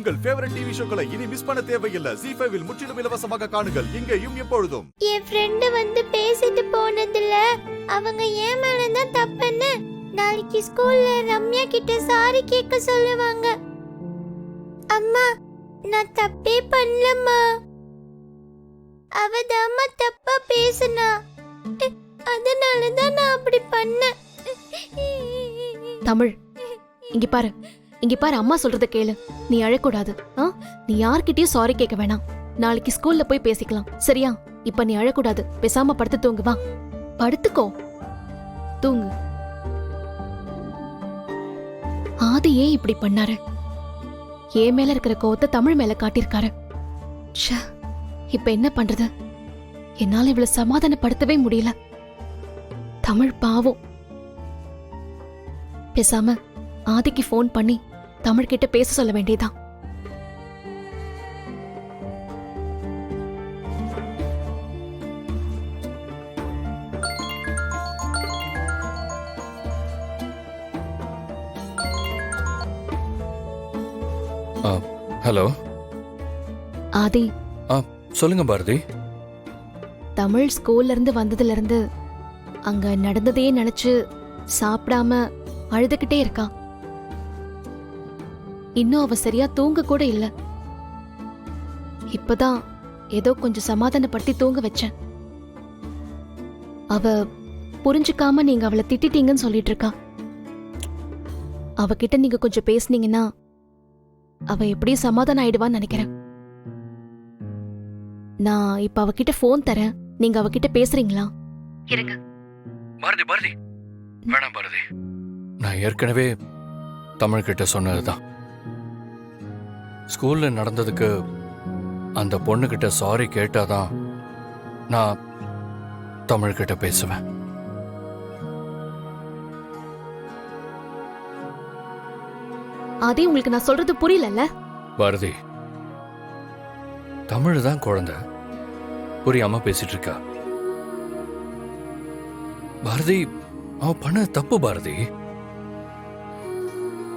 உங்கள் favourite TV ஷோக்களை இனி miss பண்ண தேவையில்லை. ZEE5 இல் முற்றிலும் இலவசமாக காணுங்கள், இங்கேயும் எப்பொழுதும். என் ஃப்ரெண்டு வந்து பேசிட்டு போனதுல அவங்க ஏன் மேலதான் தப்புன்னு நாளைக்கு ஸ்கூல்ல ரம்யா கிட்ட சாரி கேட்க சொல்லுவாங்க. அம்மா, நான் தப்பே பண்ணலம்மா. அவதாம்மா தப்பா பேசுனா, அதனாலதான் நான் அப்படி பண்ணேன். தமிழ், இங்க பாரு, இங்க பாரு, அம்மா சொல்றத கேளு. நீ அழக்கூடாது. நீ யார்கிட்டயும் சாரி கேட்க வேணாம். நாளைக்கு ஸ்கூல்ல போய் பேசிக்கலாம், சரியா? இப்ப நீ அழக்கூடாது. பேசாம படுத்து தூங்கு. வா, படுத்துக்கோ, தூங்கு. ஆதி ஏன் இப்படி பண்ணாரு? ஏன் மேல இருக்கிற கோவத்தை தமிழ் மேல காட்டியிருக்காரு. இப்ப என்ன பண்றது? என்னால இவ்வளவு சமாதானப்படுத்தவே முடியல. தமிழ் பாவம். பேசாம ஆதிக்கு போன் பண்ணி தமிழ் கிட்ட பேச சொல்ல வேண்டியதான். ஹலோ ஆதி. சொல்லுங்க பாரதி. தமிழ் ஸ்கூல்ல இருந்து வந்ததுல இருந்து அங்க நடந்ததையே நினைச்சு சாப்பிடாம அழுதுகிட்டே இருக்கா. இன்னும் அவ சரியா தூங்க கூட இல்ல. இப்பதான் ஏதோ கொஞ்சம் சமாதானப்படுத்தி தூங்க வச்சேன். அவ புரிஞ்சுக்காம நீங்க அவளை திட்டிட்டீங்கன்னு சொல்லிட்டு இருக்கா. அவகிட்ட நீங்க கொஞ்சம் பேசுனீங்கன்னா அவ எப்படியும் சமாதானம் ஆயிடுவான்னு நினைக்கிறேன். நான் இப்ப அவகிட்ட போன் தரேன், நீங்க அவகிட்ட பேசுறீங்களா? இருங்க. பாரதி பாரதி, வேணாம் பாரதி. நான் ஏற்கனவே தமிழ் கிட்ட சொன்னதுதான். ஸ்கூல்ல நடந்ததுக்கு அந்த பொண்ணு கிட்ட சாரி கேட்டாதான் நான் தமிழ் கிட்ட பேசுவேன். அதே உங்களுக்கு நான் சொல்றது புரியல. பாரதி, தமிழ் தான் குழந்தை, புரியாம பேசிட்டு இருக்கா. பாரதி, அவ பண்ண தப்பு பாரதி.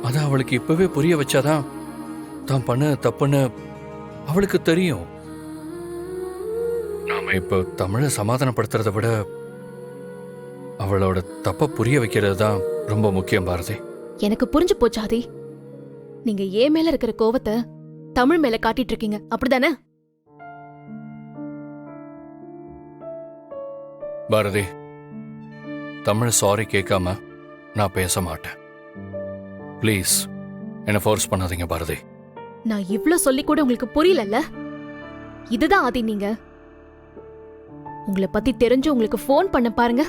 அத அவளுக்கு இப்பவே புரிய வச்சாதான் தான் பண்ண தப்புன்னு அவளுக்கு தெரியும். நாம இப்ப தமிழை சமாதானப்படுத்துறத விட அவளோட தப்ப புரிய வைக்கிறது தான் ரொம்ப முக்கியம் பாரதி. எனக்கு புரிஞ்சு போச்சு ஆதி. நீங்க ஏன் மேல இருக்கிற கோவத்தை தமிழ் மேல காட்டிட்டு இருக்கீங்க, அப்படிதானே? பாரதி, தமிழ் சாரி கேட்காம நான் பேச மாட்டேன். ப்ளீஸ் என்ன ஃபோர்ஸ் பண்ணாதீங்க பாரதி. நான் இவ்ளோ சொல்லி கூட உங்களுக்கு புரியல. இதுதான் ஆதி நீங்க. உங்களை பத்தி தெரிஞ்சு உங்களுக்கு போன் பண்ண பாருங்க,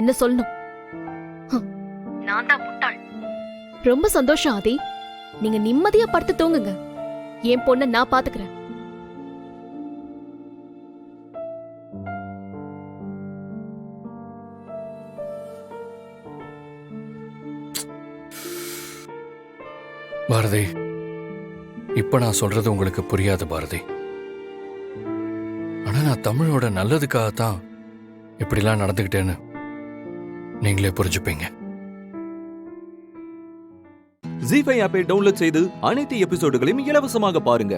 என்ன சொல்லணும்? நான் தான் முட்டாள். ரொம்ப சந்தோஷம் ஆதி. நீங்க நிம்மதியா படுத்து தூங்குங்க. என் பொண்ண நான் பாத்துக்கிறேன். பாரதி, இப்ப நான் சொல்றது உங்களுக்கு புரியாது பாரதி. ஆனா நான் தமிழோட நல்லதுக்காகத்தான் இப்படிலாம் நடந்துகிட்டேன்னு நீங்களே புரிஞ்சுப்பீங்க. ZEE5 ஆப்பை டவுன்லோட் செய்து அனைத்து எபிசோடுகளையும் இலவசமாக பாருங்க.